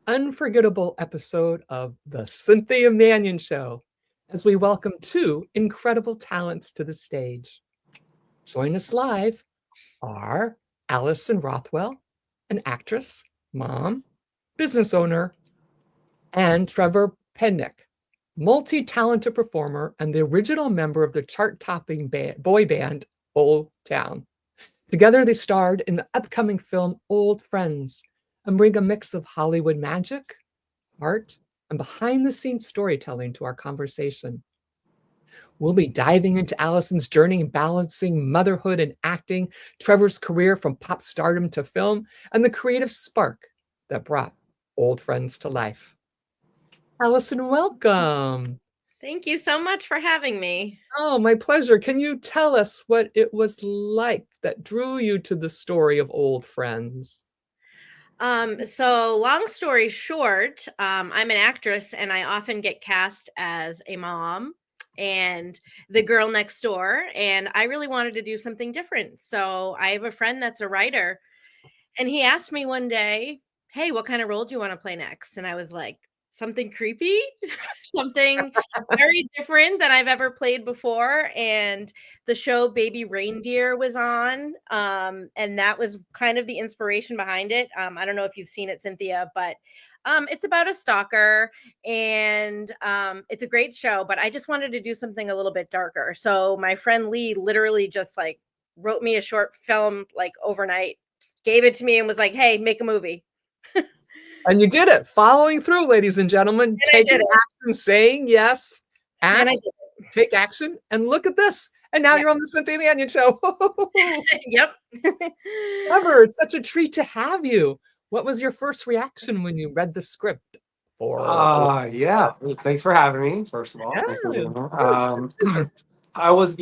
unforgettable episode of the Cynthia Manion Show as we welcome two incredible talents to the stage. Join us live are Allison Rothwell, an actress, mom, business owner, and Trevor Penick, multi-talented performer and the original member of the chart-topping boy band Old Town. Together, they starred in the upcoming film Old Friends and bring a mix of Hollywood magic, art, and behind-the-scenes storytelling to our conversation. We'll be diving into Allison's journey in balancing motherhood and acting, Trevor's career from pop stardom to film, and the creative spark that brought Old Friends to life. Allison, welcome. Thank you so much for having me. Oh, my pleasure. Can you tell us what it was like that drew you to the story of Old Friends? So long story short, I'm an actress and I often get cast as a mom and the girl next door. And I really wanted to do something different. So I have a friend that's a writer and he asked me one day, "Hey, what kind of role do you want to play next?" And I was like, "Something creepy, something very different than I've ever played before." And the show Baby Reindeer was on. And that was kind of the inspiration behind it. I don't know if you've seen it, Cynthia, but it's about a stalker and it's a great show, but I just wanted to do something a little bit darker. So my friend Lee literally just like wrote me a short film like overnight, gave it to me and was like, "Hey, make a movie." And you did it, following through, ladies and gentlemen, And taking action, saying yes, And I ask, did take action, and look at this. And now Yeah. you're on the Cynthia Manion Show. it. Yep. Trevor, it's such a treat to have you. What was your first reaction when you read the script for Yeah. Thanks for having me, first of all. Yeah, Thanks for being here. of I was,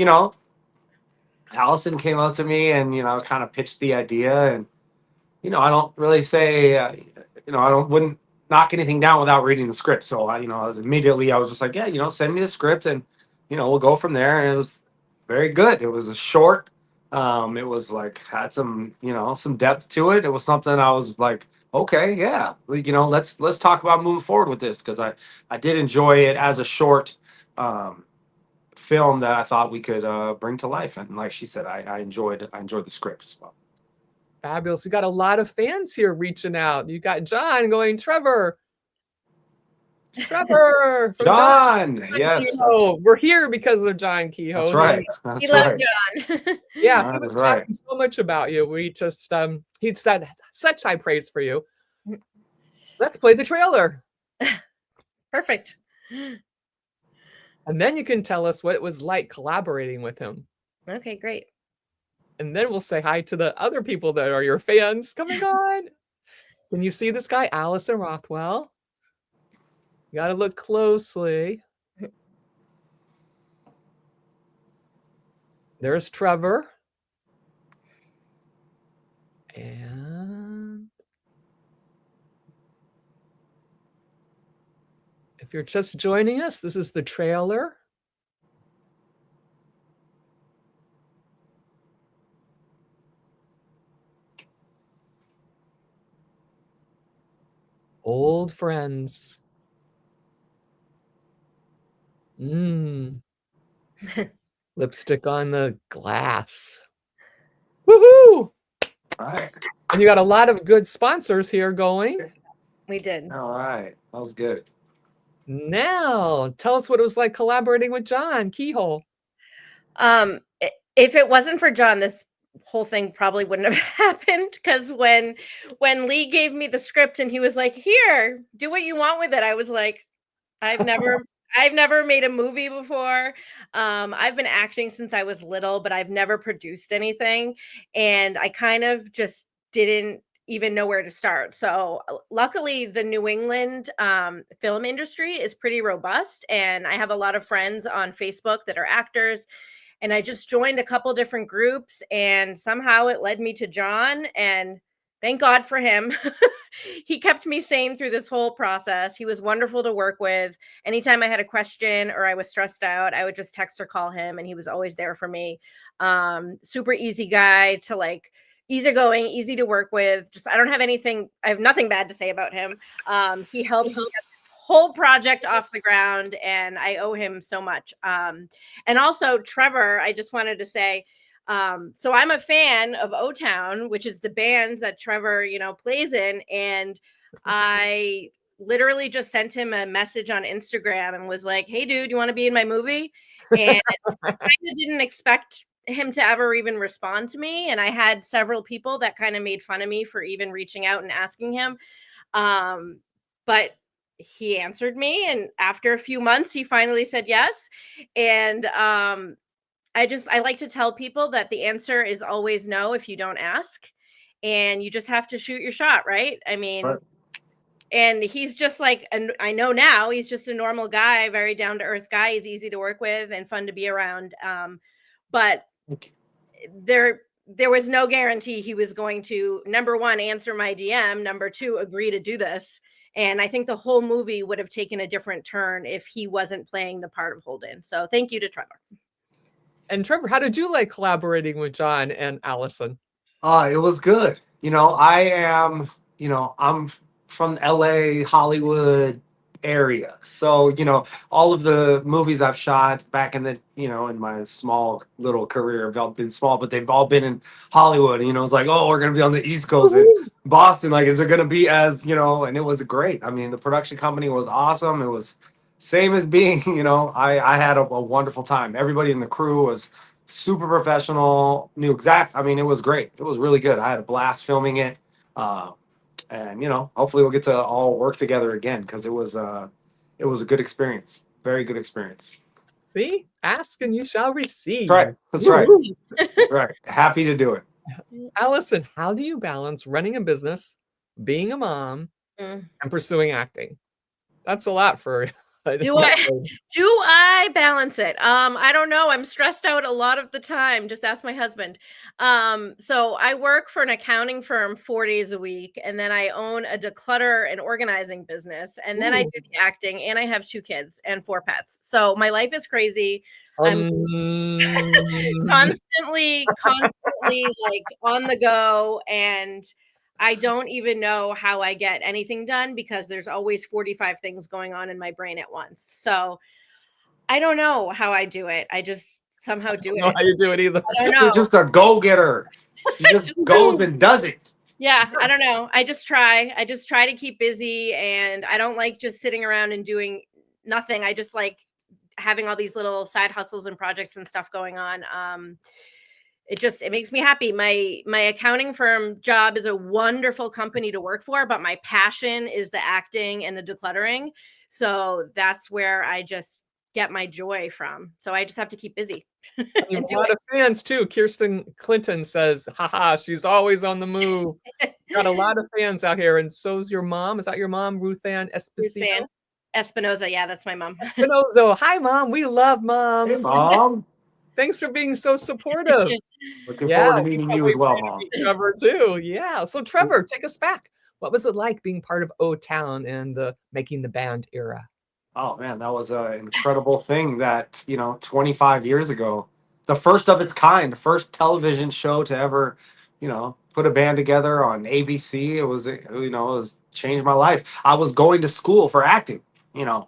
Allison came up to me and, kind of pitched the idea. And, I don't really say, wouldn't knock anything down without reading the script. So, I was just like, yeah, send me the script and, we'll go from there. And it was very good. It was a short. It was like, had some, some depth to it. It was something I was like, okay, yeah, let's talk about moving forward with this. Cause I did enjoy it as a short, film that I thought we could bring to life. And like she said, I enjoyed the script as well. Fabulous. We got a lot of fans here reaching out. You got John going, Trevor from John, yes, Kehoe. We're here because of John Kehoe. That's right. He loves John. Yeah, he was talking so much about you. We just he said such high praise for you. Let's play the trailer. Perfect. And then you can tell us what it was like collaborating with him. Okay, great. And then we'll say hi to the other people that are your fans coming on. Can you see this guy, Allison Rothwell? You got to look closely. There's Trevor. And if you're just joining us, this is the trailer. Old Friends. Lipstick on the glass. Woohoo! All right. And you got a lot of good sponsors here going. We did. All right. That was good. Now, tell us what it was like collaborating with John Kehoe. If it wasn't for John, this whole thing probably wouldn't have happened, because when Lee gave me the script and he was like, "Here, do what you want with it," I was like, I've never made a movie before. I've been acting since I was little, but I've never produced anything. And I kind of just didn't even know where to start. So luckily the New England film industry is pretty robust. And I have a lot of friends on Facebook that are actors. And I just joined a couple different groups and somehow it led me to John, and thank God for him. He kept me sane through this whole process. He was wonderful to work with. Anytime I had a question or I was stressed out, I would just text or call him and he was always there for me. Super easy guy to like easygoing, easy to work with. Just I have nothing bad to say about him. He helped get this whole project off the ground, and I owe him so much. And also Trevor, I just wanted to say, so I'm a fan of O-Town, which is the band that Trevor, plays in, and I literally just sent him a message on Instagram and was like, "Hey dude, you want to be in my movie?" And I kind of didn't expect him to ever even respond to me, and I had several people that kind of made fun of me for even reaching out and asking him. But he answered me, and after a few months he finally said yes. And I like to tell people that the answer is always no if you don't ask, and you just have to shoot your shot, right? I mean, Right. and he's just like, and I know now he's just a normal guy, very down to earth guy. He's easy to work with and fun to be around. But there was no guarantee he was going to, number one, answer my DM, number two, agree to do this. And I think the whole movie would have taken a different turn if he wasn't playing the part of Holden. So thank you to Trevor. And Trevor, how did you like collaborating with John and Allison? It was good. I'm from LA, Hollywood area. So, all of the movies I've shot back in in my small little career have all been small, but they've all been in Hollywood. It's like, oh, we're going to be on the East Coast in Boston. Like, is it going to be as, and it was great. I mean, the production company was awesome. It was same as being, I had a wonderful time. Everybody in the crew was super professional, I mean, it was great. It was really good. I had a blast filming it. And hopefully we'll get to all work together again, because it was a good experience. Very good experience. See, ask and you shall receive. That's right. Right. Happy to do it. Allison, how do you balance running a business, being a mom, and pursuing acting? That's a lot for do I balance it? I don't know. I'm stressed out a lot of the time. Just ask my husband. So I work for an accounting firm 4 days a week, and then I own a declutter and organizing business, and then I do the acting, and I have 2 kids and 4 pets. So my life is crazy. I'm constantly like on the go, and I don't even know how I get anything done because there's always 45 things going on in my brain at once. So I don't know how I do it. I just somehow do it. I don't know how you do it either. I don't know. You're just a go-getter. She just goes and does it. Yeah, I don't know. I just try to keep busy, and I don't like just sitting around and doing nothing. I just like having all these little side hustles and projects and stuff going on. It makes me happy. My accounting firm job is a wonderful company to work for, but my passion is the acting and the decluttering. So that's where I just get my joy from. So I just have to keep busy. You have a lot of fans too. Kirsten Clinton says, haha, she's always on the move. Got a lot of fans out here. And so's your mom. Is that your mom, Ruth Ann Esposito? Espinoza. Yeah, that's my mom. Espinoza. Hi, Mom. We love moms. Hey, Mom. Thanks for being so supportive. Looking forward to meeting you as well, Mom. Trevor too. Yeah. So Trevor, take us back. What was it like being part of O-Town and the making the band era? Oh man, that was an incredible thing that, 25 years ago, the first of its kind, the first television show to ever, put a band together on ABC. It was changed my life. I was going to school for acting,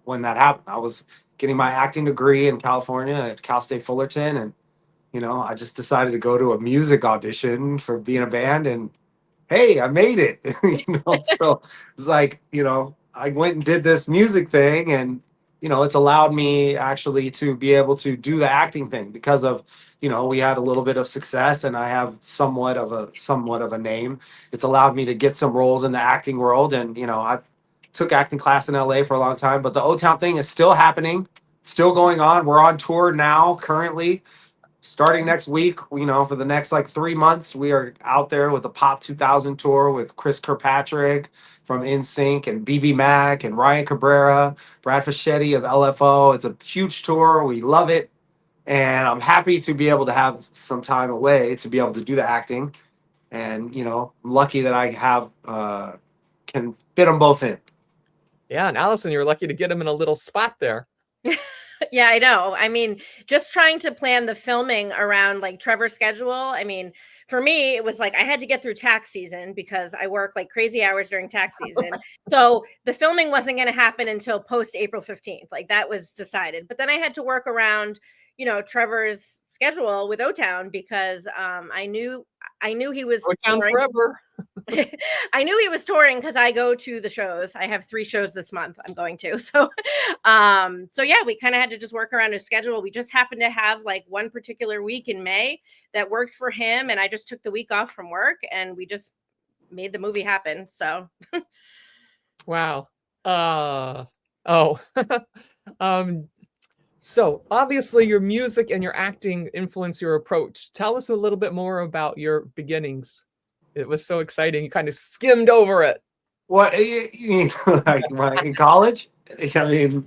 when that happened. I was getting my acting degree in California at Cal State Fullerton. And, I just decided to go to a music audition for being a band, and hey, I made it. So it's like, I went and did this music thing, and it's allowed me actually to be able to do the acting thing because of we had a little bit of success, and I have somewhat of a name. It's allowed me to get some roles in the acting world, and I've took acting class in LA for a long time, but the O-Town thing is still happening, still going on. We're on tour now currently. Starting next week, for the next 3 months, we are out there with the Pop 2000 tour with Chris Kirkpatrick from NSYNC and BB Mac and Ryan Cabrera, Brad Fischetti of LFO. It's a huge tour. We love it. And I'm happy to be able to have some time away to be able to do the acting. And, I'm lucky that I have, can fit them both in. Yeah. And Allison, you're lucky to get him in a little spot there. Yeah, I know. I mean, just trying to plan the filming around like Trevor's schedule. I mean, for me, it was like I had to get through tax season because I work like crazy hours during tax season. So the filming wasn't going to happen until post April 15th. Like that was decided. But then I had to work around, Trevor's schedule with O-Town because I knew he was O-Town touring. forever. I knew he was touring because I go to the shows. I have 3 shows this month I'm going to. So yeah, we kind of had to just work around his schedule. We just happened to have like one particular week in May that worked for him, and I just took the week off from work and we just made the movie happen. So Wow. Oh. um, so obviously your music and your acting influence your approach. Tell us a little bit more about your beginnings. It was so exciting. You kind of skimmed over it. What you mean, like in college? I mean,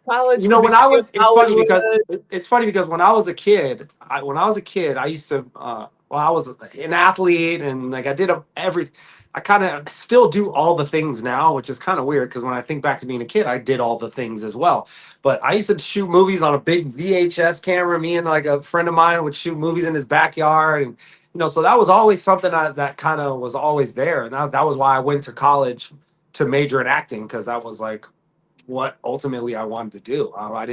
College, the when I beginning of was, Hollywood. it's funny because when I was a kid, I used to, I was an athlete and like I did I kind of still do all the things now, which is kind of weird because when I think back to being a kid, I did all the things as well. But I used to shoot movies on a big VHS camera. Me and like a friend of mine would shoot movies in his backyard, and so that was always something that kind of was always there, and that was why I went to college to major in acting because that was like what ultimately I wanted to do. I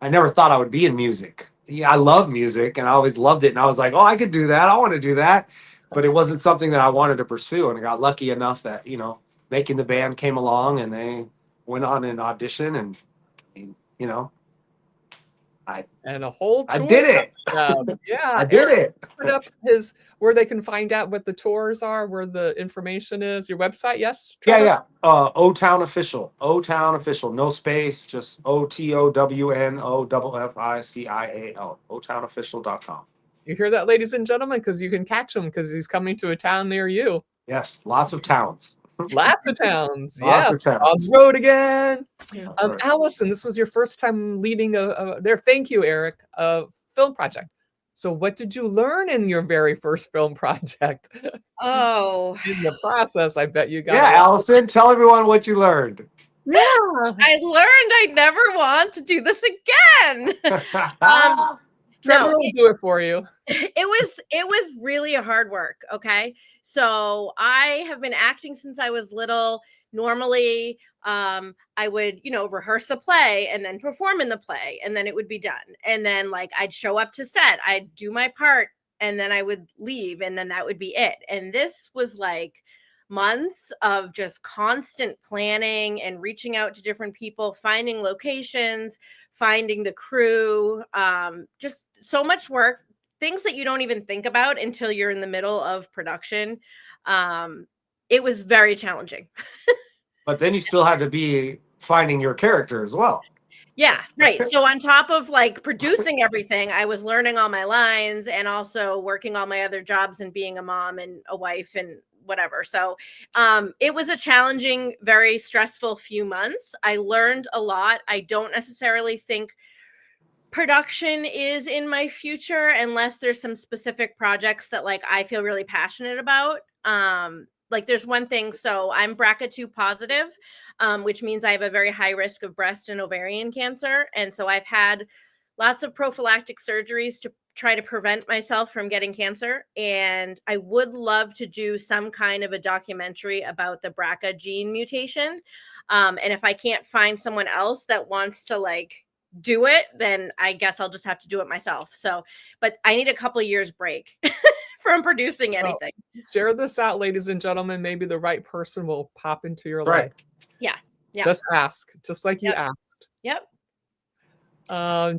never thought I would be in music. Yeah, I love music and I always loved it. And I was like, oh, I could do that. I want to do that. But it wasn't something that I wanted to pursue. And I got lucky enough that, Making the Band came along and they went on an audition and, you know, And a whole I tour. did it. Yeah. I did it. Put up where they can find out what the tours are, where the information is, your website. Yes. Trevor? Yeah. O-Town Official. O-Town Official. No space. Just OTOWNOFFICIAL. OTownofficial.com. You hear that, ladies and gentlemen? Because you can catch him because he's coming to a town near you. Yes. Lots of towns. Lots of towns. Lots Yes. of towns. On the road again. Right. Allison, this was your first time leading thank you, Eric, a film project. So what did you learn in your very first film project? oh, In the process, I bet you got Yeah, Allison, tell everyone what you learned. Yeah. I learned I never want to do this again. Trevor No, will do it for you. it was really hard work. Okay. So I have been acting since I was little. Normally, I would, rehearse a play and then perform in the play and then it would be done. And then like I'd show up to set, I'd do my part and then I would leave and then that would be it. And this was like months of just constant planning and reaching out to different people, finding locations, finding the crew, just so much work, things that you don't even think about until you're in the middle of production. It was very challenging. But then you still had to be finding your character as well. Yeah, right. So on top of like producing everything, I was learning all my lines and also working all my other jobs and being a mom and a wife and whatever. So it was a challenging, very stressful few months. I learned a lot. I don't necessarily think production is in my future unless there's some specific projects that like I feel really passionate about. Like there's one thing, so I'm BRCA2 positive, which means I have a very high risk of breast and ovarian cancer. And so I've had lots of prophylactic surgeries to try to prevent myself from getting cancer. And I would love to do some kind of a documentary about the BRCA gene mutation. And if I can't find someone else that wants to like do it, then I guess I'll just have to do it myself. So, but I need a couple years break from producing anything. Share this out, ladies and gentlemen. Maybe the right person will pop into your Right. life. Yeah. Just ask, just like you Yep. asked. Yep.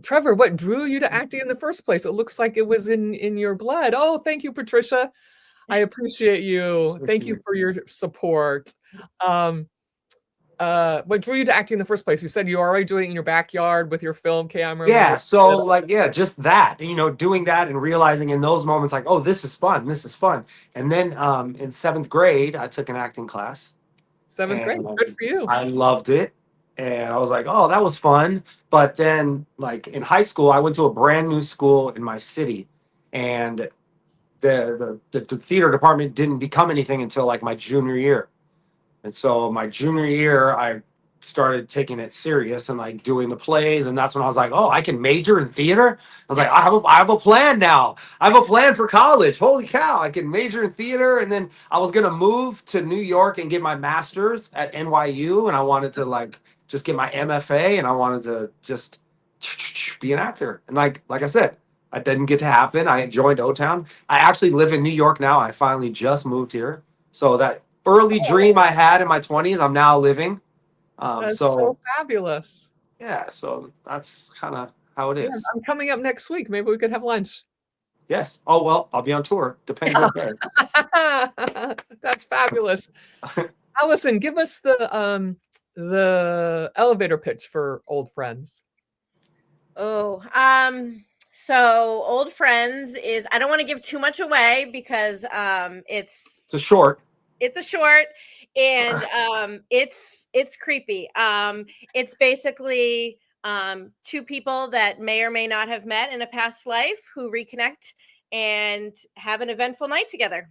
Trevor, what drew you to acting in the first place? It looks like it was in your blood. Oh, thank you, Patricia. I appreciate you. Thank you for your support. What drew you to acting in the first place? You said you were already doing it in your backyard with your film camera. Yeah, so like, just that, doing that and realizing in those moments like, oh, this is fun. And then in 7th grade, I took an acting class. 7th grade, good for you. I loved it. And I was like, oh, that was fun. But then like in high school, I went to a brand new school in my city. And the theater department didn't become anything until like my junior year. And so my junior year, I started taking it serious and like doing the plays, and that's when I was like, oh, I can major in theater. I was like, I have a plan now. I have a plan for college. Holy cow, I can major in theater. And then I was gonna move to New York and get my master's at NYU, and I wanted to like just get my MFA, and I wanted to just be an actor. And like I said, that didn't get to happen. I joined O-Town. I actually live in New York now. I finally just moved here. So that early dream I had in my 20s, I'm now living. That's So so fabulous. yeah, so that's kind of how it Yeah, is. I'm coming up next week. Maybe we could have lunch. Yes. Oh well, I'll be on tour. Depends what day. That's fabulous. Allison, give us the elevator pitch for Old Friends. Oh, so Old Friends is, I don't want to give too much away because It's a short. it's a short, and it's creepy. It's basically two people that may or may not have met in a past life who reconnect and have an eventful night together.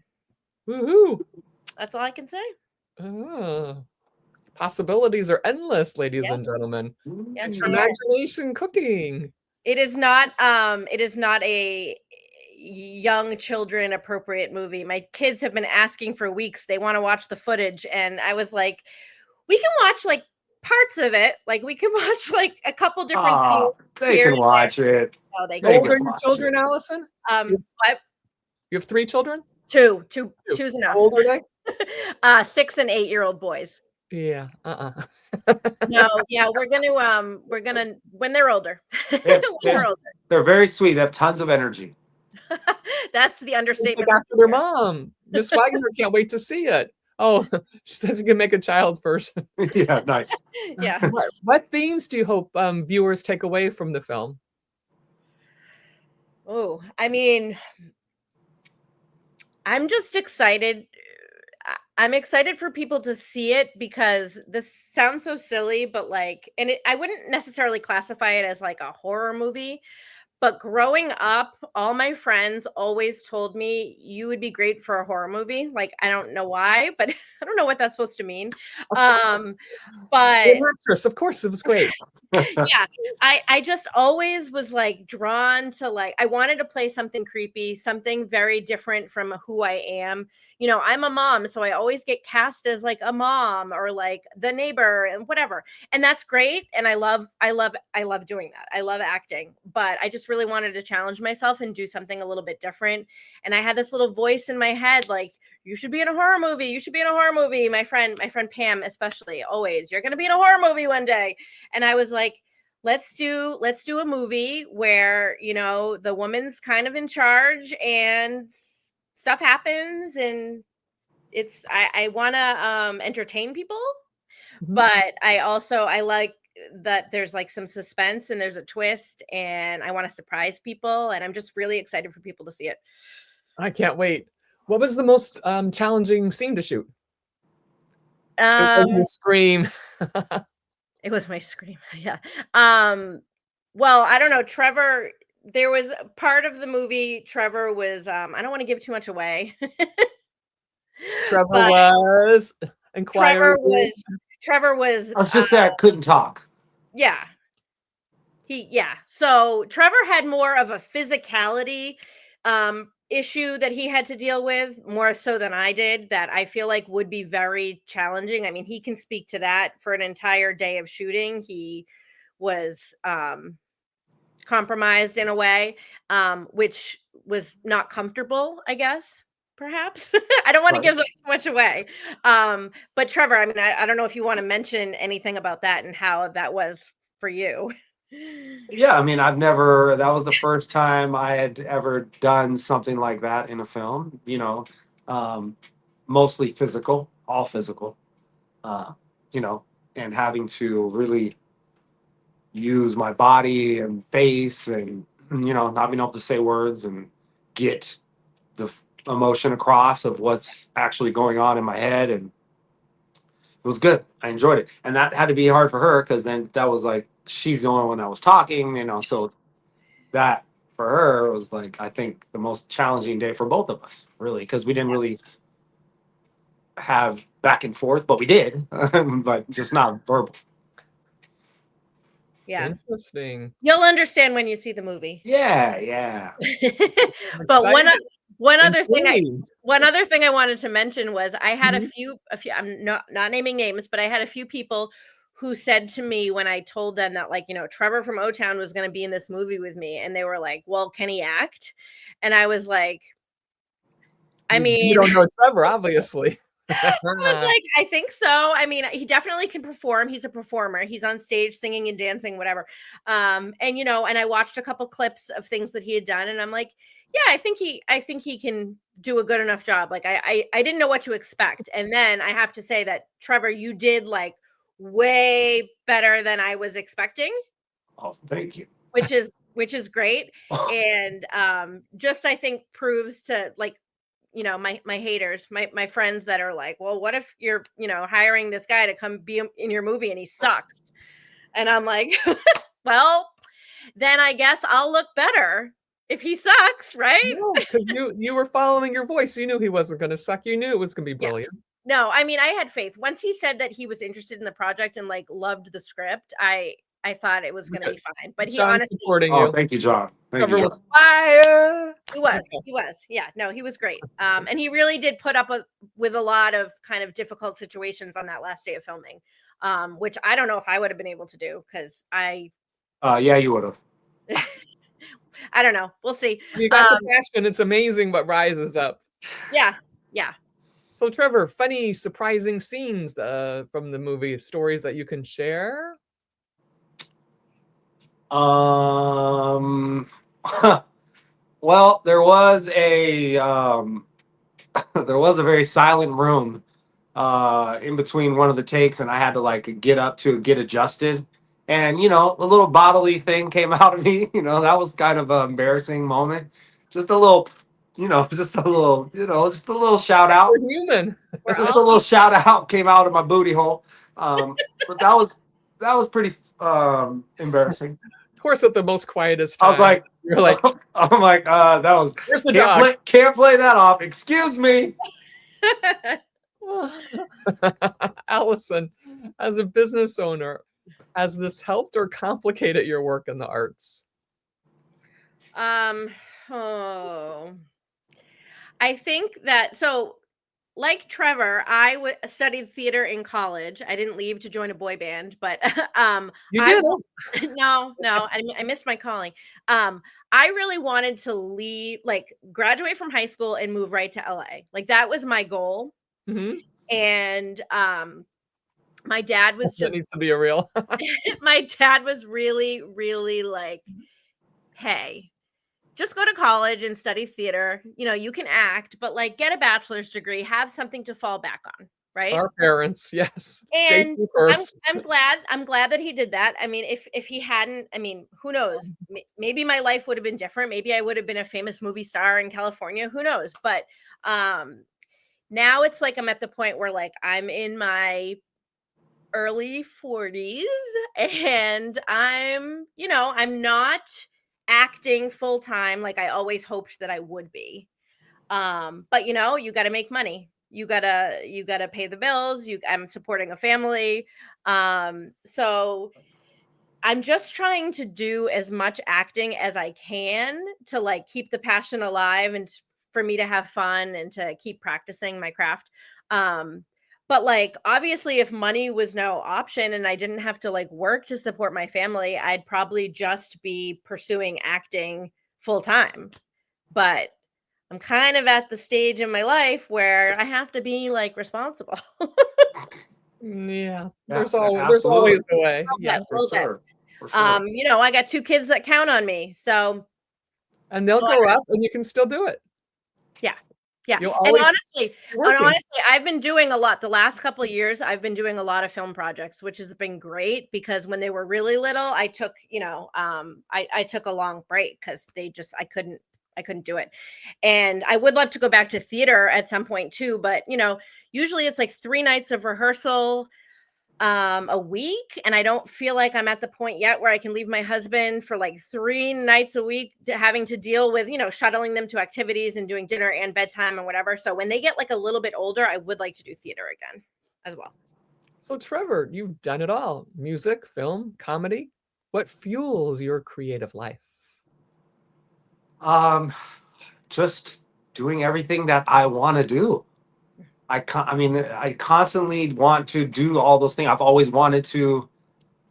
Woohoo! That's all I can say. Oh, possibilities are endless, ladies and Yes. gentlemen. Yes, It's they are. imagination cooking. It is not a young children appropriate movie. My kids have been asking for weeks. They want to watch the footage, and I was like, we can watch like parts of it. Like we can watch like a couple different scenes. They here can and watch it. there. Oh, they How They can. old can are your watch children, it. Allison? What? You have 3 children? Two's enough. How old are they? 6 and 8-year-old boys. Yeah. No, yeah, we're gonna when they're older. Yeah, When they're older. They're very sweet. They have tons of energy. That's the They understatement. took after their mom. Miss Wagner can't wait to see it. Oh, she says you can make a child's version. Yeah, nice. Yeah. What themes do you hope viewers take away from the film? Oh, I mean, I'm just excited. I'm excited for people to see it because this sounds so silly, but like, and I wouldn't necessarily classify it as like a horror movie. But growing up, all my friends always told me you would be great for a horror movie. Like, I don't know why, but I don't know what that's supposed to mean. But An actress, of course, it was great. yeah, I just always was like drawn to, like, I wanted to play something creepy, something very different from who I am. You know, I'm a mom, so I always get cast as like a mom or like the neighbor and whatever. And that's great. And I love doing that. I love acting, but I just really wanted to challenge myself and do something a little bit different. And I had this little voice in my head, like, you should be in a horror movie. You should be in a horror movie. My friend Pam, especially, always, you're going to be in a horror movie one day. And I was like, let's do a movie where, you know, the woman's kind of in charge and stuff happens, and it's, I want to entertain people, but I like that there's like some suspense and there's a twist, and I want to surprise people, and I'm just really excited for people to see it. I can't wait. What was the most challenging scene to shoot? It was your scream. It was my scream. Yeah. Well, I don't know. Trevor, there was a part of the movie, Trevor was, I don't want to give too much away. Trevor But was inquiring. Trevor was, I was just saying I couldn't talk. yeah. So Trevor had more of a physicality issue that he had to deal with, more so than I did, that I feel like would be very challenging. I mean, he can speak to that. For an entire day of shooting, he was compromised in a way, which was not comfortable, I guess, perhaps. I don't want to give too much away. But Trevor, I mean, I don't know if you want to mention anything about that and how that was for you. Yeah, I mean, that was the first time I had ever done something like that in a film, you know, mostly physical, all physical, you know, and having to really use my body and face and, you know, not being able to say words and get the emotion across of what's actually going on in my head. And it was good. I enjoyed it. And that had to be hard for her because then that was like, she's the only one that was talking, you know, so that for her was like, I think the most challenging day for both of us, really, because we didn't really have back and forth, but we did, but just not verbal. Yeah. Interesting. You'll understand when you see the movie. Yeah. I'm But excited. one other thing Intrigued. I wanted to mention was I had a Mhm. few I'm not naming names, but I had a few people who said to me when I told them that, like, Trevor from O-Town was going to be in this movie with me, and they were like, "Well, can he act?" And I was like, I You mean, don't know Trevor, obviously. I was like, I think so. I mean, he definitely can perform. He's a performer. He's on stage singing and dancing, whatever. And I watched a couple clips of things that he had done, and I'm like, yeah, I think he can do a good enough job. Like I didn't know what to expect. And then I have to say that Trevor, you did like way better than I was expecting, Oh, thank you. which is great. And just I think proves to like my haters, my friends that are like, well, what if you're hiring this guy to come be in your movie and he sucks? And I'm like, well, then I guess I'll look better if he sucks, right? No, because you were following your voice. You knew he wasn't gonna suck. You knew it was gonna be Yeah. brilliant. No, I mean, I had faith once he said that he was interested in the project and like loved the script. I thought it was going to Okay. be fine, but he John's honestly, supporting Oh, you. thank you, John. Thank you, Trevor John. was fire. he was, yeah, no, he was great. And he really did put up with a lot of kind of difficult situations on that last day of filming, which I don't know if I would have been able to do because Yeah, you would have. I don't know. We'll see. You got the passion. It's amazing what rises up. Yeah. So, Trevor, funny, surprising scenes from the movie, stories that you can share? Well, there was a there was a very silent room in between one of the takes, and I had to like get up to get adjusted. And a little bodily thing came out of me. That was kind of an embarrassing moment. Just a little, just a little, just a little shout out. We're human. We're Just all a little shout out came out of my booty hole. But that was pretty embarrassing. Of course, at the most quietest I was time, like, you're like, I'm like, that was "Where's the dog?" can't play that off. Excuse me. Allison, as a business owner, has this helped or complicated your work in the arts? oh, I think that so like Trevor, I studied theater in college. I didn't leave to join a boy band, but You I did. wa- no, I missed my calling. I really wanted to leave, like graduate from high school and move right to LA. Like that was my goal. Mhm. And my dad was That just needs to be a real. my dad was really, really like, hey, just go to college and study theater. You can act, but like get a bachelor's degree, have something to fall back on, right? Our parents, yes. And Safety first. I'm glad that he did that. I mean, if he hadn't, I mean, who knows? Maybe my life would have been different. Maybe I would have been a famous movie star in California. Who knows? But now it's like I'm at the point where like I'm in my early 40s and I'm not acting full time like I always hoped that I would be. But you got to make money. You got to pay the bills. I'm supporting a family. So I'm just trying to do as much acting as I can to like keep the passion alive and for me to have fun and to keep practicing my craft. But like obviously if money was no option and I didn't have to like work to support my family, I'd probably just be pursuing acting full time. But I'm kind of at the stage in my life where I have to be like responsible. Yeah, Yeah, there's absolutely. always a way. Yeah. A For little bit. sure. For sure. I got 2 kids that count on me. So And they'll so I grow up and you can still do it. yeah. Yeah. You'll And always honestly, be working. I've been doing a lot the last couple of years. I've been doing a lot of film projects, which has been great because when they were really little, I took, I took a long break because I couldn't do it. And I would love to go back to theater at some point too, but usually it's like 3 nights of rehearsal a week, and I don't feel like I'm at the point yet where I can leave my husband for like 3 nights a week having to deal with shuttling them to activities and doing dinner and bedtime and whatever. So when they get like a little bit older, I would like to do theater again as well. So, Trevor, you've done it all: music, film, comedy. What fuels your creative life? Just doing everything that I want to do. I mean, I constantly want to do all those things. I've always wanted to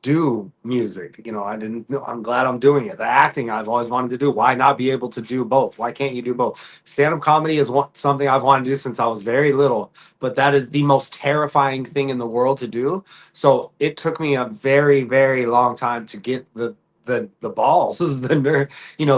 do music. I'm glad I'm doing it. The acting I've always wanted to do. Why not be able to do both? Why can't you do both? Stand-up comedy is something I've wanted to do since I was very little, but that is the most terrifying thing in the world to do. So it took me a very, very long time to get the balls, the nerve,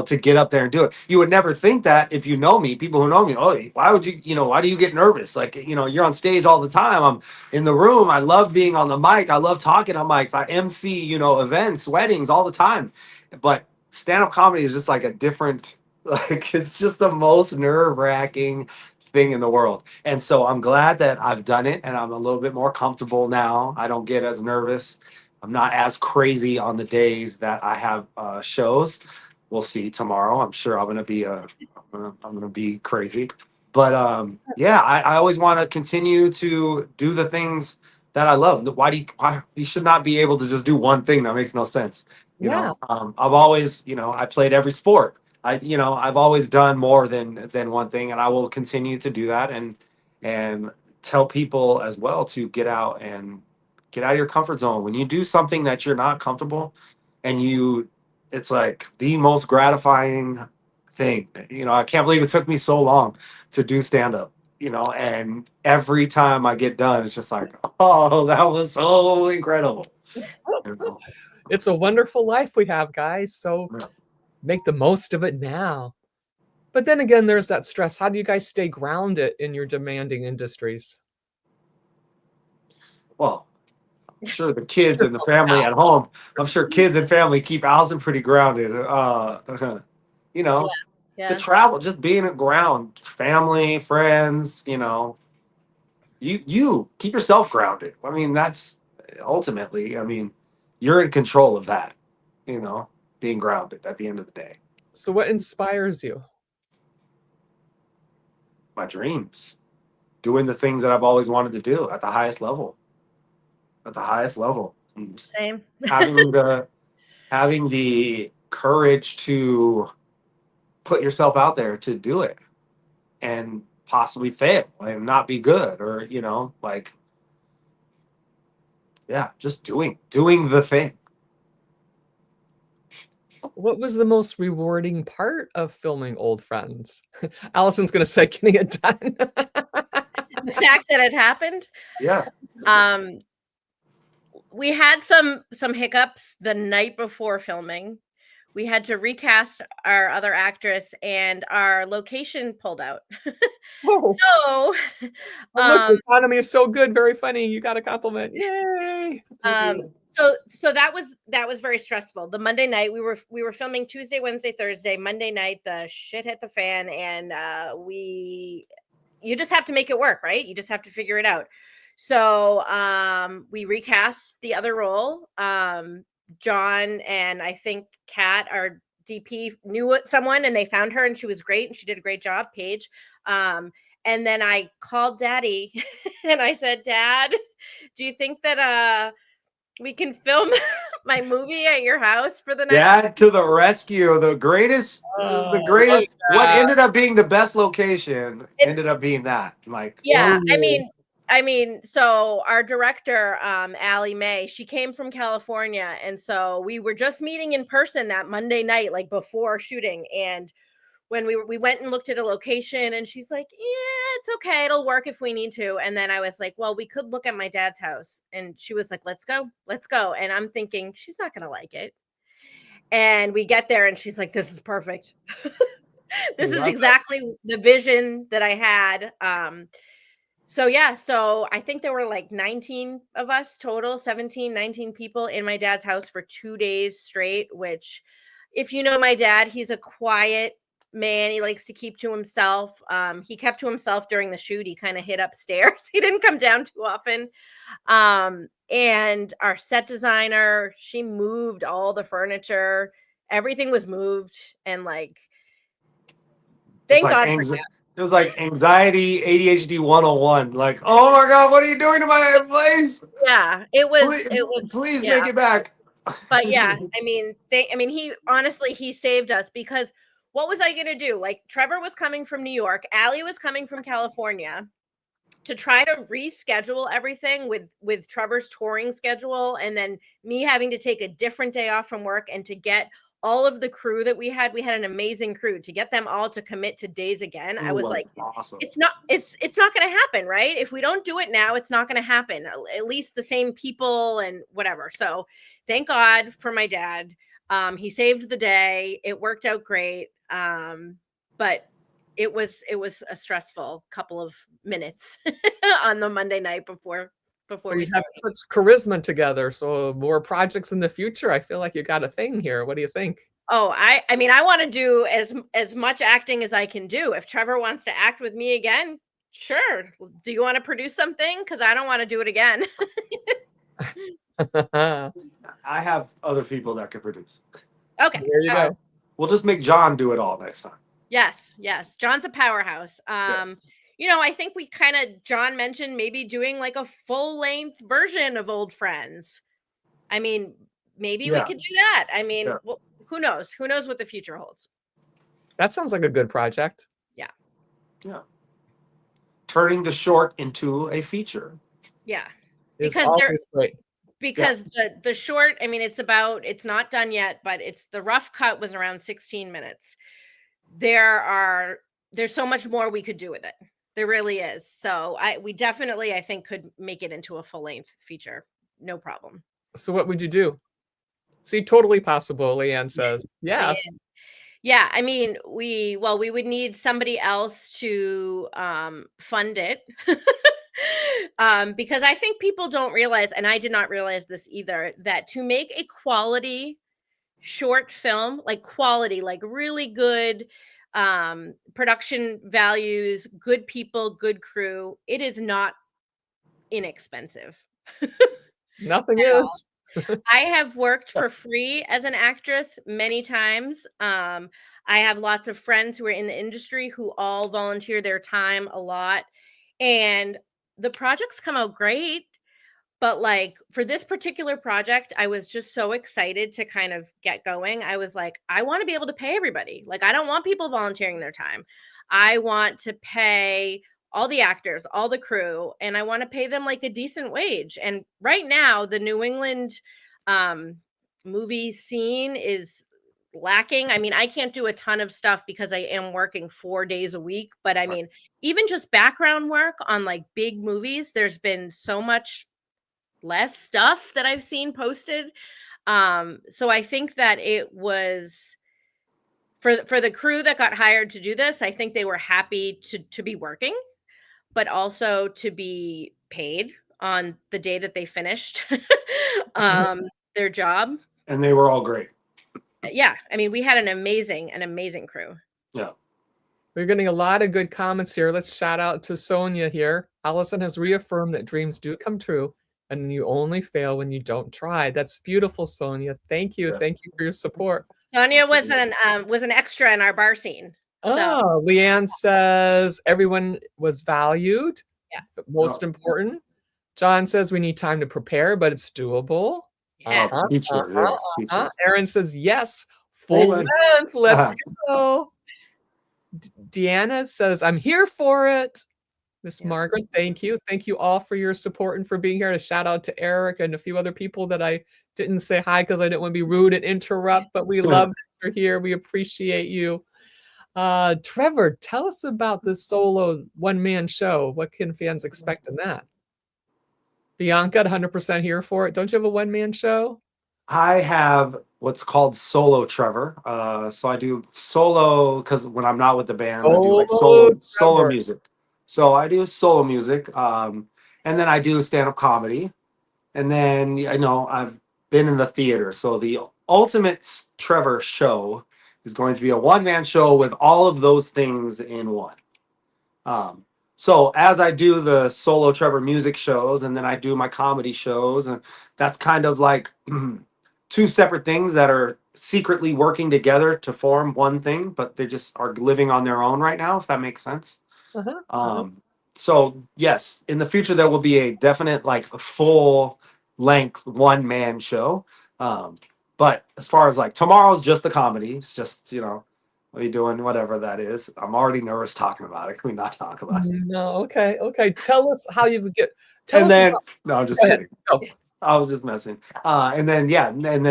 to get up there and do it. You would never think that if you know me. People who know me, oh, why would you, why do you get nervous? Like, you're on stage all the time. I'm in the room. I love being on the mic. I love talking on mics. I MC, events, weddings all the time. But stand-up comedy is just like a different, like, it's just the most nerve-wracking thing in the world. And so I'm glad that I've done it and I'm a little bit more comfortable now. I don't get as nervous. I'm not as crazy on the days that I have shows. We'll see tomorrow. I'm sure I'm gonna be crazy. But yeah, I always want to continue to do the things that I love. Why you should not be able to just do one thing? That makes no sense. Yeah. I've always, I played every sport. I've always done more than one thing, and I will continue to do that and tell people as well to get out of your comfort zone. When you do something that you're not comfortable and it's like the most gratifying thing. I can't believe it took me so long to do stand up, and every time I get done, it's just like, oh, that was so incredible. It's a wonderful life we have, guys. So Yeah. make the most of it now. But then again, there's that stress. How do you guys stay grounded in your demanding industries? Well, I'm sure the kids and the family at home, I'm sure kids and family keep Allison pretty grounded. You know, the Yeah. travel, just being around family, friends, you keep yourself grounded. I mean, that's ultimately, you're in control of that, being grounded at the end of the day. So what inspires you? My dreams, doing the things that I've always wanted to do at the highest level. At the highest level. Same. Having the courage to put yourself out there to do it and possibly fail and not be good, or just doing the thing. What was the most rewarding part of filming Old Friends? Allison's gonna say getting it done. The fact that it happened. Yeah. We had some hiccups the night before filming. We had to recast our other actress and our location pulled out. Whoa. So Look, the economy is so good, very funny. You got a compliment. Yay. so that was very stressful. The Monday night we were filming Tuesday, Wednesday, Thursday. Monday night the shit hit the fan, and you just have to make it work, right? You just have to figure it out. So we recast the other role. John and I think Kat, our DP, knew someone and they found her and she was great and she did a great job, Paige. And then I called Daddy and I said, Dad, do you think that we can film my movie at your house for the next? Dad to the rescue. The greatest. What ended up being the best location ended up being that. Yeah, I mean, so our director, Allie Mae, she came from California, and so we were just meeting in person that Monday night, like before shooting. And when we went and looked at a location, and she's like, "Yeah, it's okay, it'll work if we need to." And then I was like, "Well, we could look at my dad's house," and she was like, "Let's go." And I'm thinking she's not gonna like it. And we get there, and she's like, "This is perfect." This is exactly the vision that I had. So I think there were like 19 of us total, 17, 19 people in my dad's house for 2 days straight, which if you know my dad, he's a quiet man. He likes to keep to himself. He kept to himself during the shoot. He kind of hid upstairs. He didn't come down too often. And our set designer, she moved all the furniture. Everything was moved. And thank God for that. It was like anxiety, ADHD 101. Like, oh my God, what are you doing to my place? Yeah, it was. Please yeah. make it back. But yeah, I mean, he honestly, he saved us, because what was I going to do? Like, Trevor was coming from New York, Allie was coming from California, to try to reschedule everything with Trevor's touring schedule, and then me having to take a different day off from work, and to get all of the crew that we had an amazing crew, to get them all to commit to days again. I was like, awesome. it's not going to happen, right? If we don't do it now, it's not going to happen. At least the same people and whatever. So thank God for my dad. He saved the day. It worked out great. But it was a stressful couple of minutes on the Monday night before Well, we you have started. such charisma together, so more projects in the future. I feel like you got a thing here. What do you think? Oh, I mean, I want to do as much acting as I can do. If Trevor wants to act with me again, sure. Do you want to produce something? Because I don't want to do it again. I have other people that can produce. Okay. There you go. We'll just make John do it all next time. Yes. John's a powerhouse. Yes. I think John mentioned maybe doing like a full-length version of Old Friends. I mean, maybe we could do that. I mean, well, who knows? Who knows what the future holds? That sounds like a good project. Yeah. Turning the short into a feature. Yeah. It's Because always great. Because the short, I mean, it's not done yet, but the rough cut was around 16 minutes. There's so much more we could do with it. There really is. So we definitely, I think, could make it into a full-length feature. No problem. So what would you do? See, totally possible, Leanne says. Yes. Yeah, I mean, we would need somebody else to fund it. Because I think people don't realize, and I did not realize this either, that to make a quality short film, like quality, like really good production values, good people, good crew, it is not inexpensive. Nothing is. I have worked for free as an actress many times. I have lots of friends who are in the industry who all volunteer their time a lot, and the projects come out great. But like for this particular project, I was just so excited to kind of get going. I was like, I want to be able to pay everybody. Like, I don't want people volunteering their time. I want to pay all the actors, all the crew, and I want to pay them like a decent wage. And right now, the New England movie scene is lacking. I mean, I can't do a ton of stuff because I am working 4 days a week, but I mean, even just background work on like big movies, there's been so much less stuff that I've seen posted. So I think that it was for the crew that got hired to do this, I think they were happy to be working, but also to be paid on the day that they finished their job. And they were all great. Yeah, I mean, we had an amazing crew. Yeah. We're getting a lot of good comments here. Let's shout out to Sonia here. Allison has reaffirmed that dreams do come true and you only fail when you don't try. That's beautiful, Sonia. Thank you. Yeah. Thank you for your support. Sonia was an extra in our bar scene. Oh, Leanne says everyone was valued. Yeah. Most important. John says we need time to prepare, but it's doable. Yeah. Aaron says yes, full length. Let's go. Deanna says I'm here for it. Miss Margaret, thank you. Thank you all for your support and for being here. A shout out to Eric and a few other people that I didn't say hi because I didn't want to be rude and interrupt, but we love that you're here. We appreciate you. Trevor, tell us about the solo one-man show. What can fans expect in that? Bianca, 100% here for it. Don't you have a one-man show? I have what's called solo Trevor. So I do solo because when I'm not with the band, I do like solo music. So I do solo music, and then I do stand-up comedy, and then I've been in the theater. So the ultimate Trevor show is going to be a one-man show with all of those things in one. So as I do the solo Trevor music shows, and then I do my comedy shows, and that's kind of like two separate things that are secretly working together to form one thing, but they just are living on their own right now, if that makes sense. So yes, in the future there will be a definite like full length one-man show. But as far as like tomorrow's just the comedy. It's just, what are you doing? Whatever that is. I'm already nervous talking about it. Can we not talk about it? No, okay. Tell us how you would get. Tell And us then, about. no, I'm just Go ahead. kidding. Go. I was just messing. And then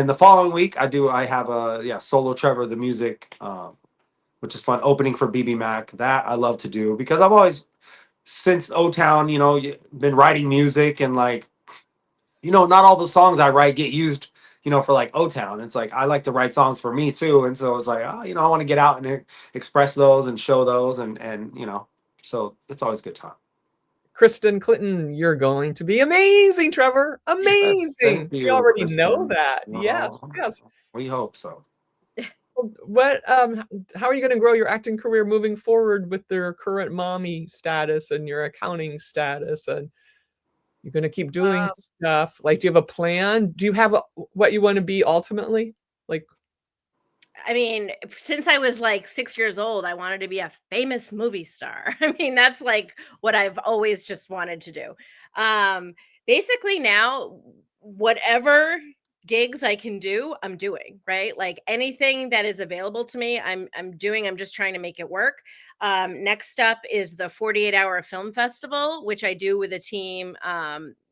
the following week I have a solo Trevor the music, which is fun, opening for BB Mac. That I love to do because I've always since O Town, been writing music and like, not all the songs I write get used, for like O Town. It's like I like to write songs for me too, and so it's like, I want to get out and express those and show those, and so it's always a good time. Kristen Clinton, you're going to be amazing, Trevor. Amazing. Thank you, We already Kristen. know that. Well, Yes. We hope so. What how are you going to grow your acting career moving forward with your current mommy status and your accounting status, and you're going to keep doing stuff? Like, do you have a plan? Do you have what you want to be ultimately? Like, I mean, since I was like 6 years old, I wanted to be a famous movie star. I mean, that's like what I've always just wanted to do. Basically now, whatever gigs I can do, I'm doing, right? Like anything that is available to me, I'm doing. I'm just trying to make it work. Next up is the 48-hour film festival, which I do with a team.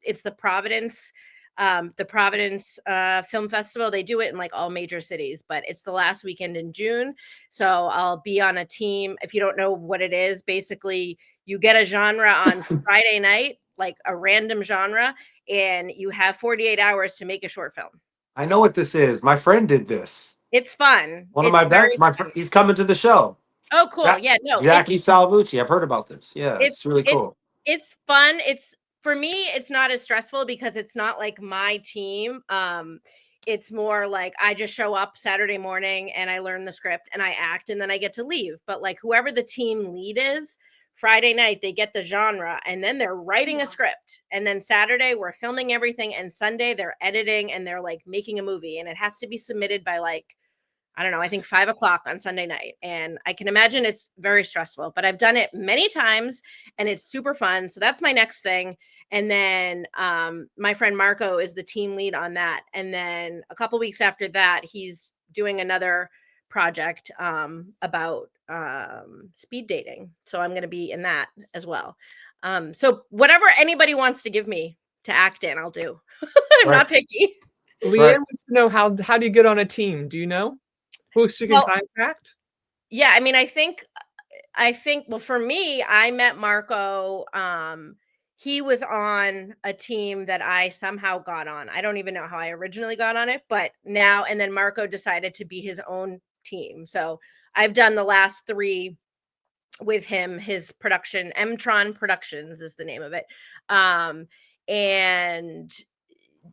It's the Providence Film Festival. They do it in like all major cities, but it's the last weekend in June. So I'll be on a team. If you don't know what it is, basically you get a genre on Friday night, like a random genre, and you have 48 hours to make a short film. I know what this is. My friend did this. It's fun. One of my best. My friend, he's coming to the show. Oh, cool. Jackie Salvucci. I've heard about this. Yeah, it's really cool. It's fun. For me, it's not as stressful because it's not like my team. It's more like I just show up Saturday morning and I learn the script and I act and then I get to leave. But like whoever the team lead is, Friday night they get the genre and then they're writing a script. And then Saturday we're filming everything, and Sunday they're editing and they're like making a movie, and it has to be submitted by like, I don't know, I think 5:00 on Sunday night. And I can imagine it's very stressful, but I've done it many times and it's super fun. So that's my next thing. And then my friend Marco is the team lead on that. And then a couple weeks after that, he's doing another project about speed dating. So I'm going to be in that as well. So whatever anybody wants to give me to act in, I'll do. I'm not picky. Leanne wants to know how do you get on a team? Do you know who she can contact? Yeah, I mean, I think well, for me, I met Marco. He was on a team that I somehow got on. I don't even know how I originally got on it, but now, and then Marco decided to be his own team. So I've done the last 3 with him. His production, Mtron Productions is the name of it. And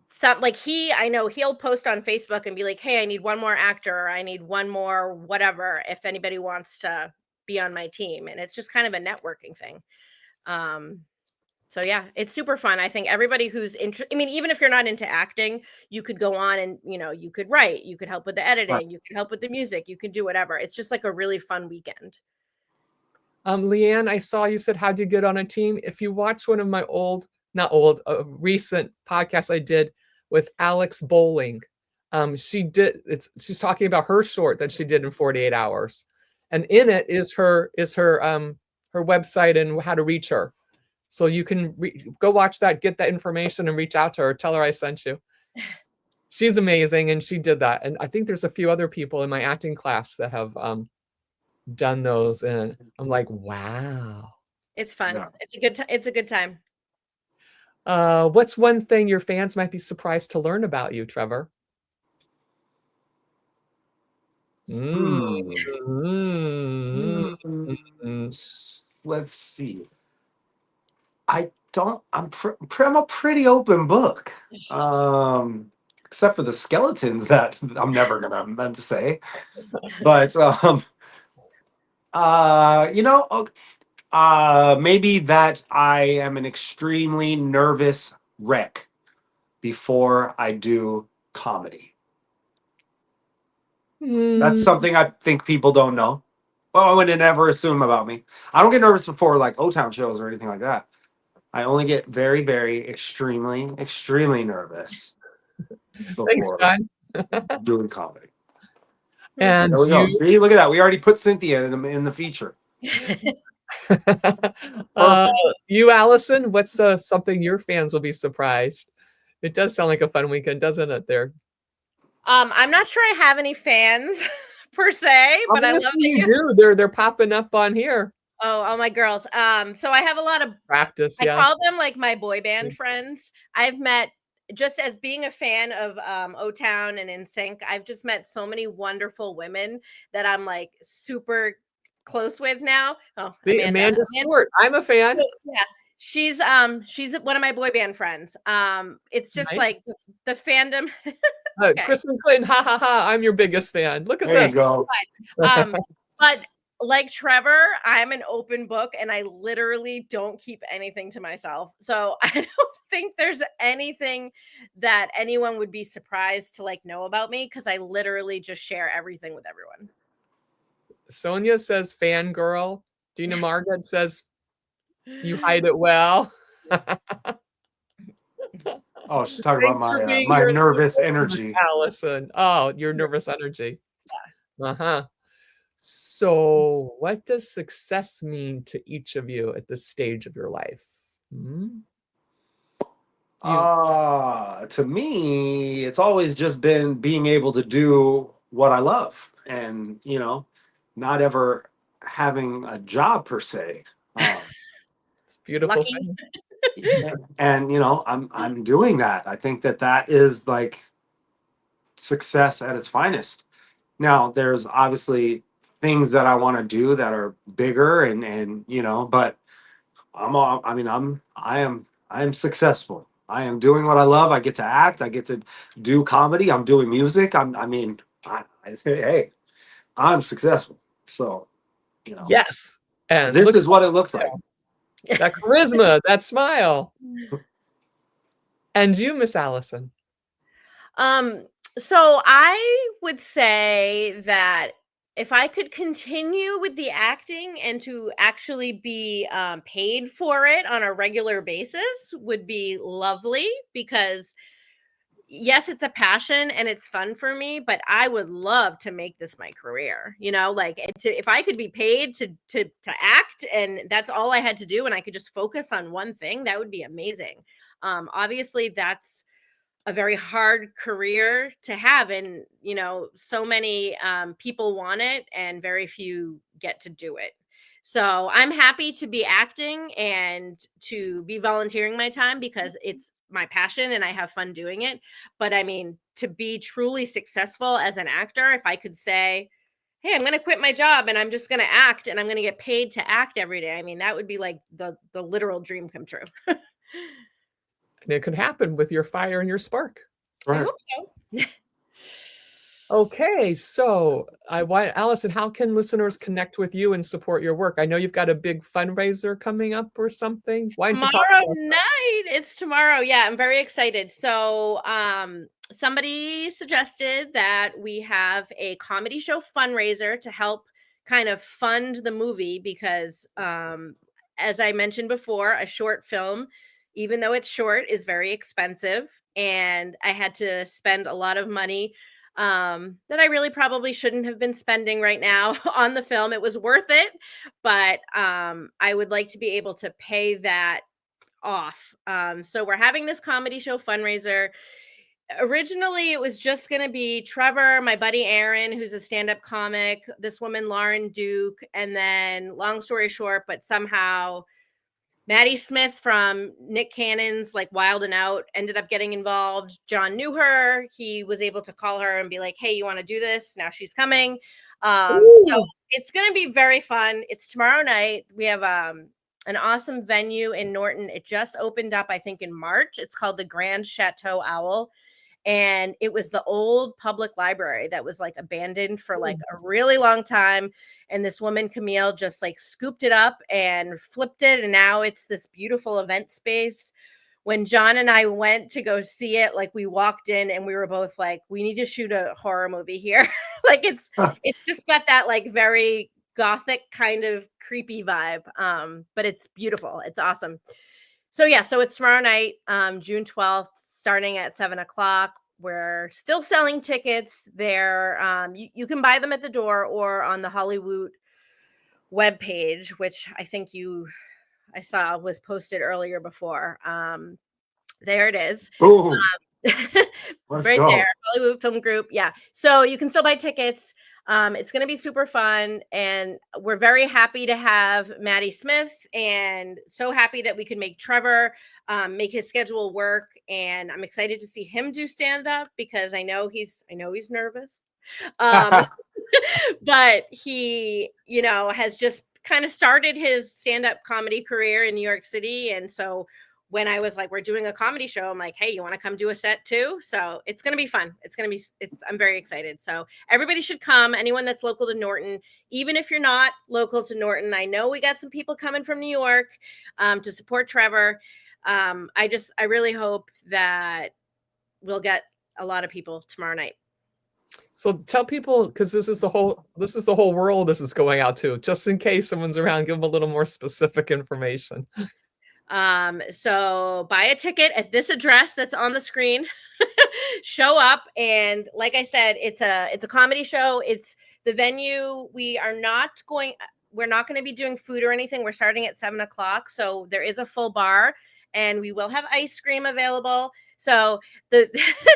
some like I know he'll post on Facebook and be like, hey, I need one more actor, or I need one more whatever, if anybody wants to be on my team. And it's just kind of a networking thing. So yeah, it's super fun. I think everybody who's interested, I mean, even if you're not into acting, you could go on and, you could write, you could help with the editing, you can help with the music, you can do whatever. It's just like a really fun weekend. Leanne, I saw you said, how'd you get on a team? If you watch one of my recent podcasts I did with Alex Bowling, she's talking about her short that she did in 48 hours. And in it is her website and how to reach her. So you can go watch that, get that information, and reach out to her. Tell her I sent you. She's amazing, and she did that. And I think there's a few other people in my acting class that have done those, and I'm like, wow. It's fun. Yeah. It's a good time. What's one thing your fans might be surprised to learn about you, Trevor? Let's see. I'm a pretty open book. Except for the skeletons that I'm never gonna meant to say. But maybe that I am an extremely nervous wreck before I do comedy. That's something I think people don't know. Well, I wouldn't ever assume about me. I don't get nervous before like O-Town shows or anything like that. I only get very, very extremely, extremely nervous. Thanks, John. doing comedy. And There we go. you, See, look at that. We already put Cynthia in the feature. Perfect. you, Allison, what's something your fans will be surprised? It does sound like a fun weekend, doesn't it? There. I'm not sure I have any fans per se, but I love Obviously that you you. do. They're popping up on here. Oh, my girls. So I have a lot of. Practice, I yeah. call them like my boy band friends. I've met just as being a fan of O-Town and NSYNC. I've just met so many wonderful women that I'm like super close with now. Oh, See, Amanda. Amanda Stewart. I'm a fan. Yeah. She's one of my boy band friends. It's just Nice. like the fandom. Okay. Kristen Clinton, ha ha ha. I'm your biggest fan. Look at There this. you go. But like Trevor, I'm an open book and I literally don't keep anything to myself. So I don't think there's anything that anyone would be surprised to like know about me because I literally just share everything with everyone. Sonia says fangirl. Dina Margaret says you hide it well. Oh, she's talking Thanks about for being my here and nervous supporting us, energy. Allison. Oh, your nervous energy. Uh-huh. So what does success mean to each of you at this stage of your life? To me, it's always just been being able to do what I love and, not ever having a job per se. It's a beautiful Lucky. thing. And, I'm doing that. I think that is like success at its finest. Now, there's obviously things that I want to do that are bigger and but I am successful. I am doing what I love. I get to act. I get to do comedy. I'm doing music. I say, hey, I'm successful. So, Yes. And this look is what it looks like. at that charisma, that smile. And you, Miss Allison. So I would say that if I could continue with the acting and to actually be paid for it on a regular basis would be lovely because yes, it's a passion and it's fun for me, but I would love to make this my career. Like if I could be paid to act and that's all I had to do and I could just focus on one thing, that would be amazing. Obviously that's a very hard career to have and so many people want it and very few get to do it. So I'm happy to be acting and to be volunteering my time because it's my passion and I have fun doing it. But I mean, to be truly successful as an actor, if I could say, hey, I'm going to quit my job and I'm just going to act and I'm going to get paid to act every day, I mean, that would be like the literal dream come true. And it could happen with your fire and your spark. I hope so. Okay, so Allison, how can listeners connect with you and support your work? I know you've got a big fundraiser coming up or something. Why don't you talk Tomorrow about night. It's tomorrow. Yeah, I'm very excited. So, somebody suggested that we have a comedy show fundraiser to help kind of fund the movie because, as I mentioned before, a short film, even though it's short, is very expensive, and I had to spend a lot of money that I really probably shouldn't have been spending right now on the film. It was worth it, but I would like to be able to pay that off. So we're having this comedy show fundraiser. Originally, it was just going to be Trevor, my buddy Aaron, who's a stand-up comic, this woman Lauren Duke, and then long story short, but somehow Maddie Smith from Nick Cannon's like Wild and Out ended up getting involved. John knew her. He was able to call her and be like, hey, you want to do this? Now she's coming. So it's going to be very fun. It's tomorrow night. We have an awesome venue in Norton. It just opened up, I think, in March. It's called the Grand Chateau Owl. And it was the old public library that was like abandoned for like a really long time. And this woman, Camille, just like scooped it up and flipped it. And now it's this beautiful event space. When John and I went to go see it, like we walked in and we were both like, we need to shoot a horror movie here. Like it's just got that like very gothic kind of creepy vibe. But it's beautiful. It's awesome. So yeah, so it's tomorrow night, June 12th, starting at 7:00. we're still selling tickets. They're you can buy them at the door or on the Hollywood webpage, which I think I saw was posted earlier before. There it is. Boom. Let's Right go. there, Hollywood Film Group. Yeah. So you can still buy tickets. It's going to be super fun. And we're very happy to have Maddie Smith, and so happy that we could make Trevor make his schedule work. And I'm excited to see him do stand up because I know he's nervous. But he, has just kind of started his stand-up comedy career in New York City. And so when I was like, we're doing a comedy show, I'm like, hey, you want to come do a set too? So it's going to be fun. I'm very excited. So everybody should come. Anyone that's local to Norton, even if you're not local to Norton, I know we got some people coming from New York to support Trevor. I really hope that we'll get a lot of people tomorrow night. So tell people, because this is the whole world this is going out to, just in case someone's around, give them a little more specific information. So buy a ticket at this address that's on the screen. Show up, and like I said, it's a comedy show. It's the venue. We're not going to be doing food or anything. We're starting at 7:00, so there is a full bar, and we will have ice cream available. So the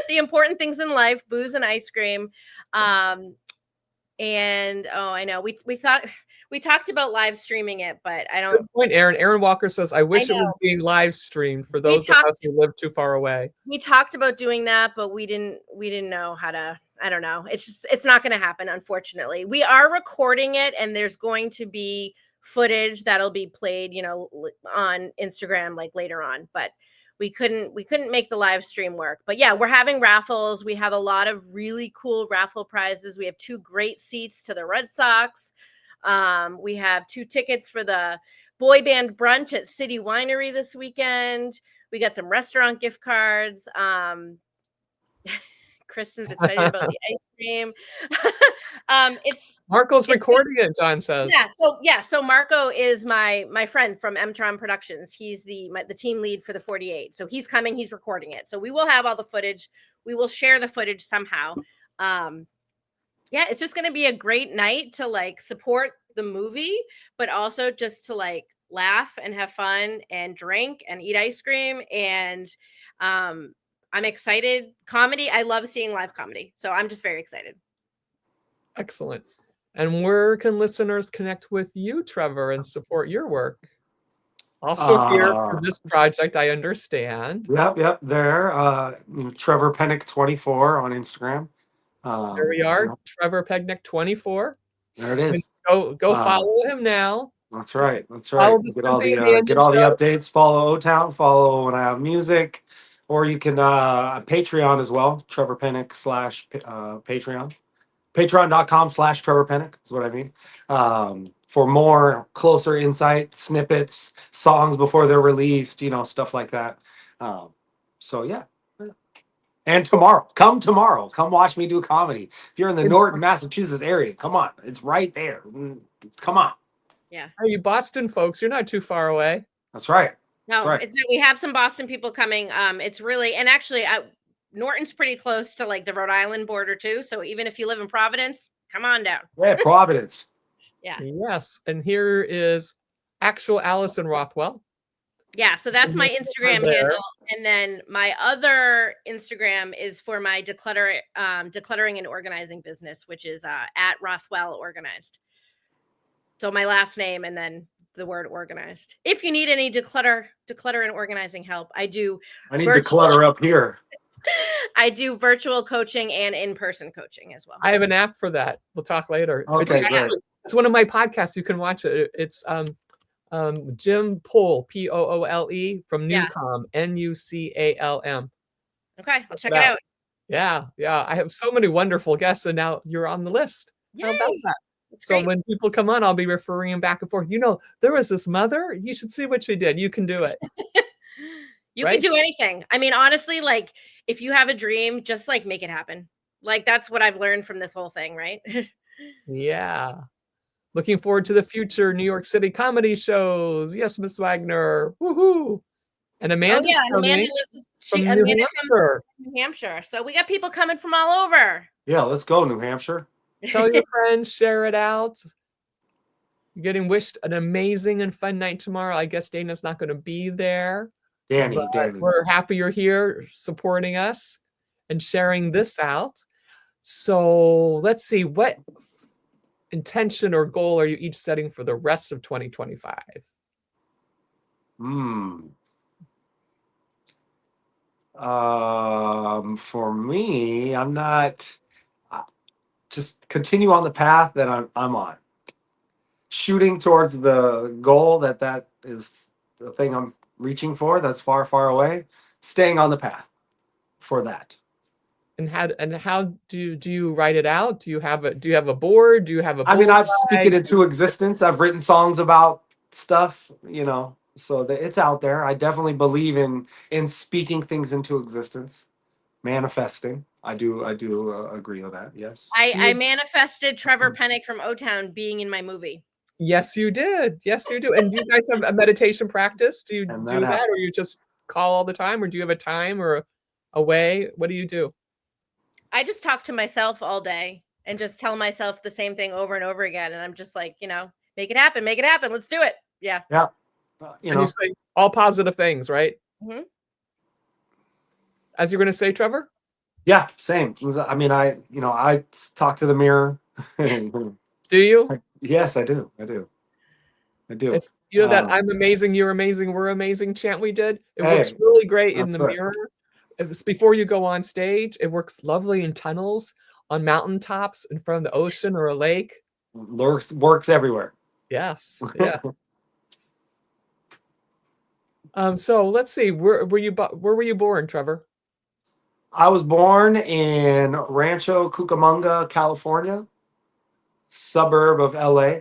the important things in life: booze and ice cream. And I know we talked about live streaming it, but I don't. Good point, Aaron. Aaron Walker says, I wish it was being live streamed for those of us who live too far away. We talked about doing that, but we didn't know how to. I don't know. It's not going to happen, unfortunately. We are recording it, and there's going to be footage that'll be played, on Instagram like later on, but we couldn't make the live stream work. But yeah, we're having raffles. We have a lot of really cool raffle prizes. We have 2 great seats to the Red Sox. We have 2 tickets for the boy band brunch at City Winery this weekend. We got some restaurant gift cards. Kristen's excited about the ice cream. Marco's recording it, John says. So Marco is my friend from Mtron Productions. He's the team lead for the 48. So he's coming, he's recording it. So we will have all the footage. We will share the footage somehow. It's just going to be a great night to support the movie, but also just to laugh and have fun and drink and eat ice cream. And I'm excited. Comedy, I love seeing live comedy. So I'm just very excited. Excellent. And where can listeners connect with you, Trevor, and support your work? Also here for this project, I understand. Yep. There. Trevor Penick 24 on Instagram. There we are, Trevor Penick 24. There it is. Go follow him now. That's right. Get all the updates. Follow O-Town. Follow when I have music, or you can Patreon as well. Trevor Penick / Patreon. Patreon.com/Trevor Penick is what I mean. For more closer insight, snippets, songs before they're released, stuff like that. So yeah. And come watch me do comedy. If you're in the Norton, Massachusetts area, come on. It's right there. Come on. Yeah. Are you Boston folks? You're not too far away. That's right. No, we have some Boston people coming. It's really, and actually Norton's pretty close to the Rhode Island border too. So even if you live in Providence, come on down. Yeah, Providence. Yeah. Yes. And here is actual Allison Rothwell. Yeah, so that's my Instagram handle. And then my other Instagram is for my decluttering and organizing business, which is at Rothwell Organized. So my last name and then the word organized. If you need any declutter and organizing help, I need declutter up here. I do virtual coaching and in-person coaching as well. I have an app for that. We'll talk later. Okay, it's one of my podcasts. You can watch it. It's Jim Poole, Poole, from Newcom, Nucalm. Okay, I'll check it out. Yeah. I have so many wonderful guests, and now you're on the list. Yay. How about that? So great. When people come on, I'll be referring them back and forth. There was this mother. You should see what she did. You can do it. You can do anything. I mean, honestly, if you have a dream, just make it happen. That's what I've learned from this whole thing, right? Yeah. Looking forward to the future New York City comedy shows. Yes, Miss Wagner. Woohoo. And Amanda. Amanda from New Amanda comes Hampshire. from New Hampshire. So we got people coming from all over. Yeah, let's go, New Hampshire. Tell your friends, share it out. You're getting wished an amazing and fun night tomorrow. I guess Dana's not going to be there. Danny. We're happy you're here supporting us and sharing this out. So let's see, what intention or goal are you each setting for the rest of 2025? For me, I'm not just continue on the path that I'm on. Shooting towards the goal that is the thing I'm reaching for, that's far, far away. Staying on the path for that. And how do you write it out? Do you have a board? Do you have a I mean, I've bullseye? speak it into existence. I've written songs about stuff, so it's out there. I definitely believe in speaking things into existence, manifesting. I do agree with that. Yes. I manifested Trevor Penick from O-Town being in my movie. Yes, you did. Yes, you do. And do you guys have a meditation practice? Do you do that, or you just call all the time, or do you have a time or a way? What do you do? I just talk to myself all day and just tell myself the same thing over and over again. And I'm just like, make it happen. Let's do it. Yeah. Yeah. And you say all positive things, right? Mm-hmm. As you're going to say, Trevor? Yeah, same. I mean, I talk to the mirror. Do you? Yes, I do. If you know that I'm amazing, you're amazing, we're amazing chant we did, it works Hey, really great in the that's right. mirror. If it's before you go on stage, it works lovely in tunnels, on mountaintops, in front of the ocean or a lake. Works everywhere. Yes. Yeah. So let's see. Where were you born, Trevor? I was born in Rancho Cucamonga, California, suburb of LA.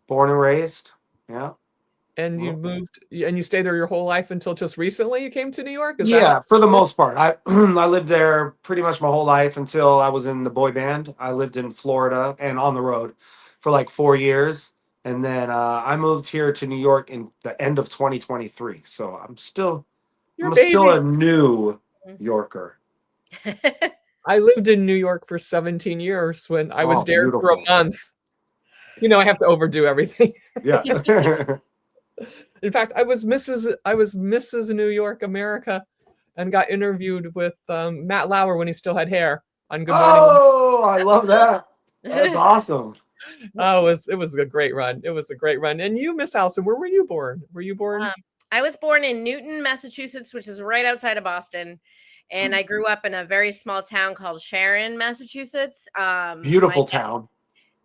Born and raised. Yeah. And you moved and you stayed there your whole life until just recently you came to New York? For the most part. I I lived there pretty much my whole life until I was in the boy band. I lived in Florida and on the road for like 4 years. And then I moved here to New York in the end of 2023. So I'm still a new Yorker. I lived in New York for 17 years when I was there for a month. I have to overdo everything. Yeah. In fact, I was Mrs. New York America and got interviewed with Matt Lauer when he still had hair on Good Morning. Oh, I love that. That's awesome. Oh, it was a great run. It was a great run. And you, Miss Allison, where were you born? Were you born? I was born in Newton, Massachusetts, which is right outside of Boston. And I grew up in a very small town called Sharon, Massachusetts. Beautiful town.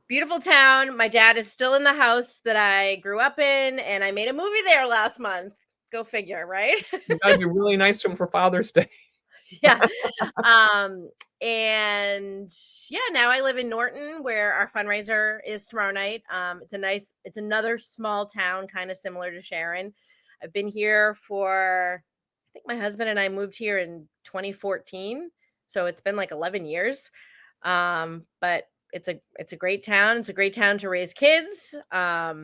Beautiful town. My dad is still in the house that I grew up in, and I made a movie there last month. Go figure, right? That'd be really nice to him for Father's Day. Yeah. And yeah, now I live in Norton, where our fundraiser is tomorrow night. It's another small town, kind of similar to Sharon. I've been here for, I think my husband and I moved here in 2014. So it's been like 11 years. But it's a great town. It's a great town to raise kids. I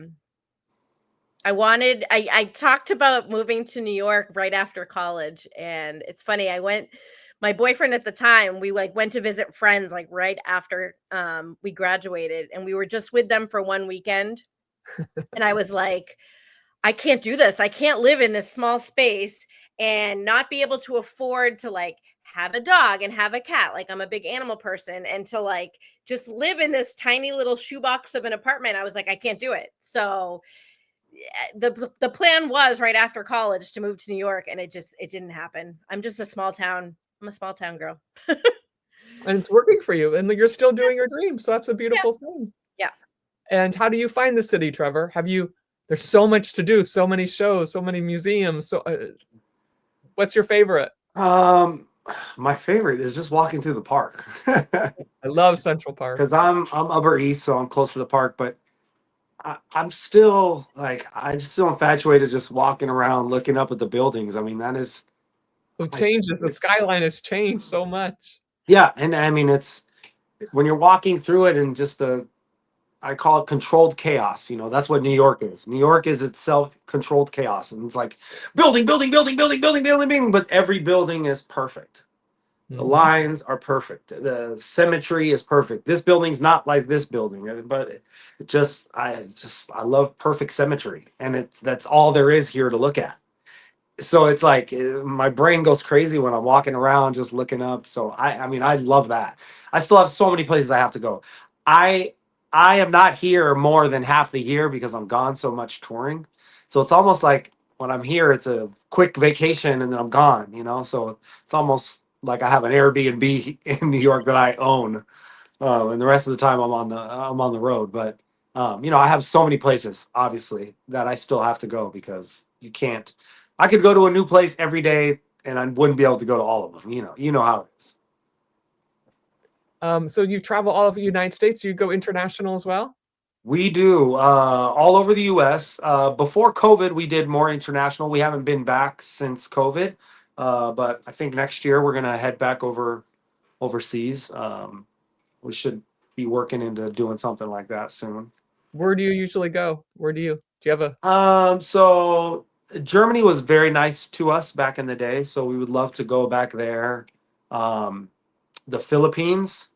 talked about moving to New York right after college. And it's funny. My boyfriend at the time, we went to visit friends like right after we graduated, and we were just with them for one weekend. And I was like, I can't do this. I can't live in this small space and not be able to afford to have a dog and have a cat. I'm a big animal person, and to just live in this tiny little shoebox of an apartment. I was like, I can't do it. So the plan was right after college to move to New York, and it didn't happen. I'm a small town girl. And it's working for you, and you're still doing your dream. So that's a beautiful thing. Yeah. And how do you find the city, Trevor? There's so much to do, so many shows, so many museums. So what's your favorite? My favorite is just walking through the park. I love Central Park. Because I'm Upper East, so I'm close to the park, but I'm still I'm still infatuated just walking around looking up at the buildings. I mean, that is It changes. The skyline has changed so much. Yeah, and I mean, it's when you're walking through it and just the I call it controlled chaos. You know, that's what New York is. New York is itself controlled chaos, and it's like building, building, building, building, building, building, building. But every building is perfect. The Mhm. lines are perfect. The symmetry is perfect. This building's not like this building, but I love perfect symmetry, and that's all there is here to look at. So it's like my brain goes crazy when I'm walking around just looking up. So I mean, I love that. I still have so many places I have to go. I I am not here more than half the year because I'm gone so much touring. So it's almost like when I'm here, it's a quick vacation and then I'm gone. You know, so it's almost like I have an Airbnb in New York that I own, and the rest of the time I'm on the road. But you know, I have so many places obviously that I still have to go because you can't. I could go to a new place every day and I wouldn't be able to go to all of them. You know how it is. So you travel all over the United States. You go international as well? We do all over the U.S. Before COVID, we did more international. We haven't been back since COVID, but I think next year we're gonna head back overseas. We should be working into doing something like that soon. Where do you usually go? Do you have a So Germany was very nice to us back in the day, so we would love to go back there. Um, the Philippines,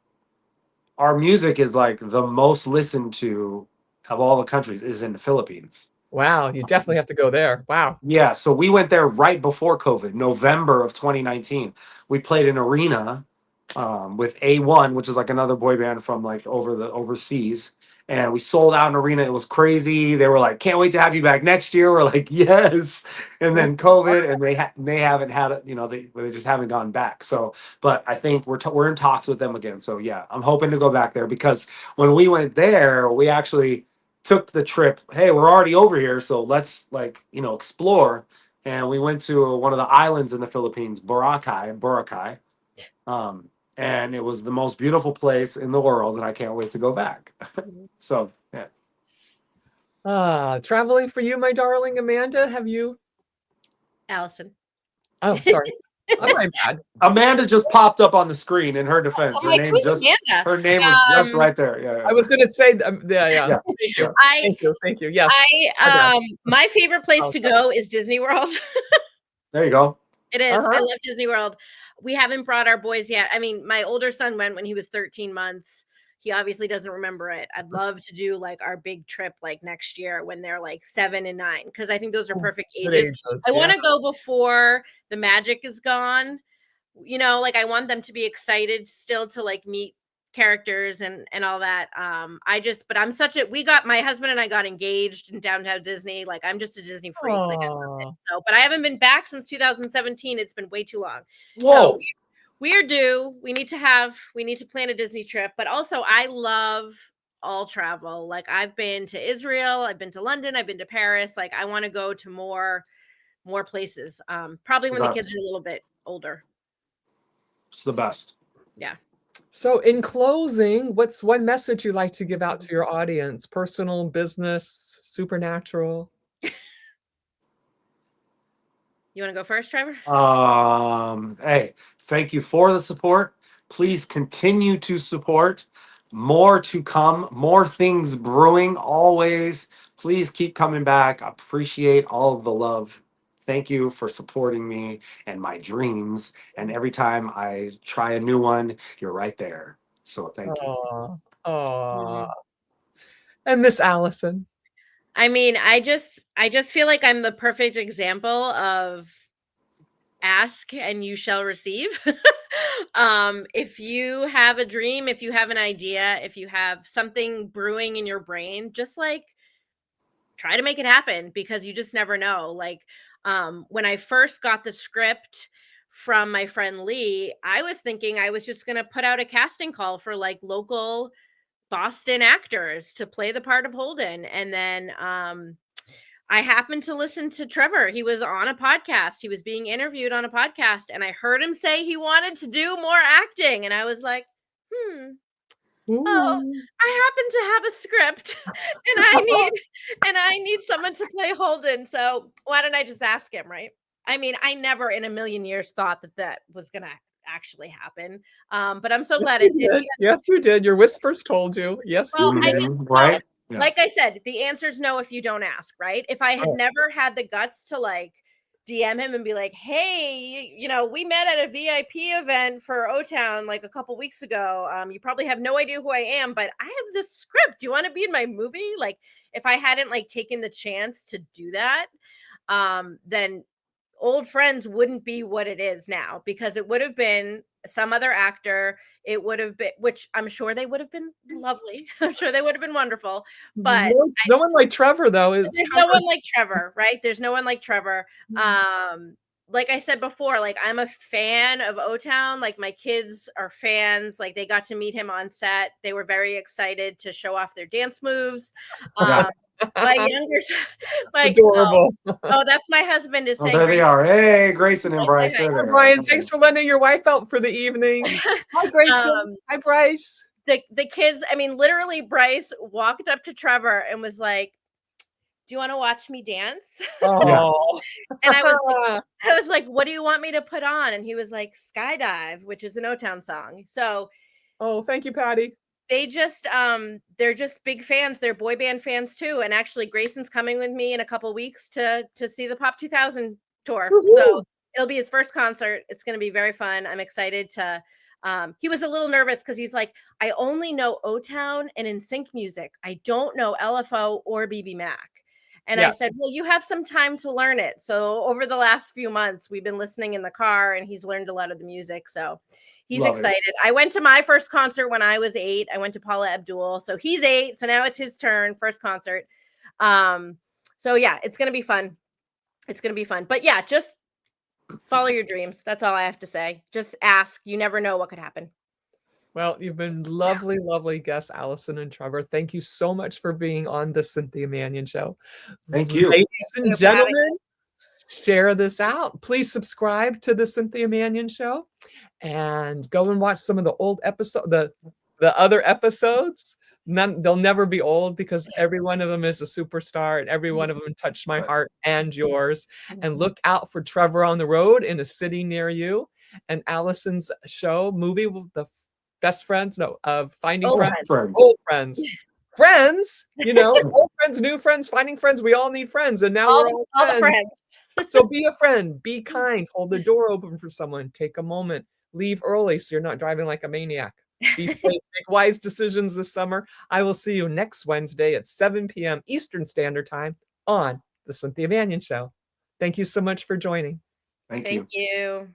our music is like the most listened to of all the countries is in the Philippines. wow, you definitely have to go there. Wow. Yeah, so we went there right before COVID, November of 2019. We played an arena with A1, which is like another boy band from like overseas. And we sold out an arena. It was crazy. They were like, "Can't wait to have you back next year." We're like, "Yes." And then COVID, and they haven't had it. You know, they just haven't gone back. So, but I think we're in talks with them again. So yeah, I'm hoping to go back there because when we went there, we actually took the trip. Hey, we're already over here, so let's like explore. And we went to one of the islands in the Philippines, Boracay. Um, and it was the most beautiful place in the world, and I can't wait to go back. So yeah. Traveling for you, my darling Amanda. Have you? Allison. Oh, sorry. Oh, my bad. Amanda just popped up on the screen. In her defense, I'm like, who's Amanda? her name was just right there. Yeah, I was going to say, yeah. yeah. Thank you. I Thank you. Yes. my favorite place Oh, to go is Disney World. There you go. It is. I Uh-huh. love Disney World. We haven't brought our boys yet. I mean, my older son went when he was 13 months. He obviously doesn't remember it. I'd love to do like our big trip like next year when they're like 7 and 9 because I think those are perfect Good ages. ages, I yeah. want to go before the magic is gone. You know, like I want them to be excited still to like meet characters and all that. But I'm such a my husband and I got engaged in downtown Disney. Like I'm just a Disney freak. Like I love it. Aw. So, but I haven't been back since 2017. It's been way too long. So Whoa. we are due. We need to plan a Disney trip. But also I love all travel. Like I've been to Israel, I've been to London, I've been to Paris. Like I want to go to more places. Probably when the kids Best. are a little bit older. It's the best. Yeah. So, in closing, what's one message you'd like to give out to your audience? Personal, business, supernatural? You want to go first, Trevor? Hey, thank you for the support. Please continue to support. More to come, more things brewing always. Please keep coming back. I appreciate all of the love. Thank you for supporting me and my dreams. And every time I try a new one, you're right there. So thank you. Aw. Aw. Mhm. And Miss Allison? I mean, I just feel like I'm the perfect example of ask and you shall receive. If you have a dream, if you have an idea, if you have something brewing in your brain, just like try to make it happen because you just never know. Like when I first got the script from my friend Lee, I was thinking I was just going to put out a casting call for like local Boston actors to play the part of Holden. And then I happened to listen to Trevor. He was on a podcast. He was being interviewed on a podcast, and I heard him say he wanted to do more acting. And I was like, oh, Ooh. I happen to have a script and I need someone to play Holden. So why don't I just ask him, right? I mean, I never in a million years thought that was gonna actually happen. But I'm so Yes, glad you it did. did. Yes, you did. Your whispers told you. Yes, you Well, I did. just Right? Yeah. like I said, the answer's no if you don't ask, right? If I had Right. never had the guts to like DM him and be like, hey, we met at a VIP event for O-Town like a couple weeks ago. You probably have no idea who I am, but I have this script. Do you want to be in my movie? Like, if I hadn't like taken the chance to do that, then Old Friends wouldn't be what it is now, because it would have been some other actor. It would have been, which I'm sure they would have been lovely. I'm sure they would have been wonderful. But No one like Trevor, though. Is there's no one like Trevor, right? There's no one like Trevor. Like I said before, like I'm a fan of O-Town. Like my kids are fans. Like they got to meet him on set. They were very excited to show off their dance moves. Yeah. My younger son, like, adorable. oh, that's my husband is Oh, saying, there they are. Hey, Grayson and Bryce. Hi, There they are. Brian, thanks for letting your wife out for the evening. Hi, Grayson. Hi, Bryce. the kids, I mean, literally Bryce walked up to Trevor and was like, do you want to watch me dance? Oh. And I was like, what do you want me to put on? And he was like, Skydive, which is an O-Town song. So Oh, thank you, Patty. they just they're just big fans. They're boy band fans too. And actually Grayson's coming with me in a couple weeks to see the Pop 2000 tour. Woo-hoo. So it'll be his first concert. It's going to be very fun. I'm excited to he was a little nervous because he's like, I only know O-Town and NSYNC music. I don't know LFO or BB Mac. And I said, well, you have some time to learn it. So over the last few months, we've been listening in the car and he's learned a lot of the music. So he's excited. I went to my first concert when I was 8. I went to Paula Abdul. So he's 8. So now it's his turn, first concert. So yeah, it's going to be fun. It's going to be fun. But yeah, just follow your dreams. That's all I have to say. Just ask. You never know what could happen. Well, you've been lovely, lovely guests, Allison and Trevor. Thank you so much for being on the Cynthia Manion Show. Thank you. Ladies and gentlemen, share this out. Please subscribe to the Cynthia Manion Show and go and watch some of the old episodes, the other episodes. They'll never be old because every one of them is a superstar and every one of them touched my heart and yours. And look out for Trevor on the Road in a city near you, and Allison's show movie, the Best Friends, Finding Friends. Old Friends. Friends, old friends, new friends, finding friends. We all need friends. And now we're all friends. So be a friend, be kind, hold the door open for someone, take a moment, leave early so you're not driving like a maniac. Be safe, make wise decisions this summer. I will see you next Wednesday at 7 p.m. Eastern Standard Time on the Cynthia Manion Show. Thank you so much for joining. Thank you. Thank you.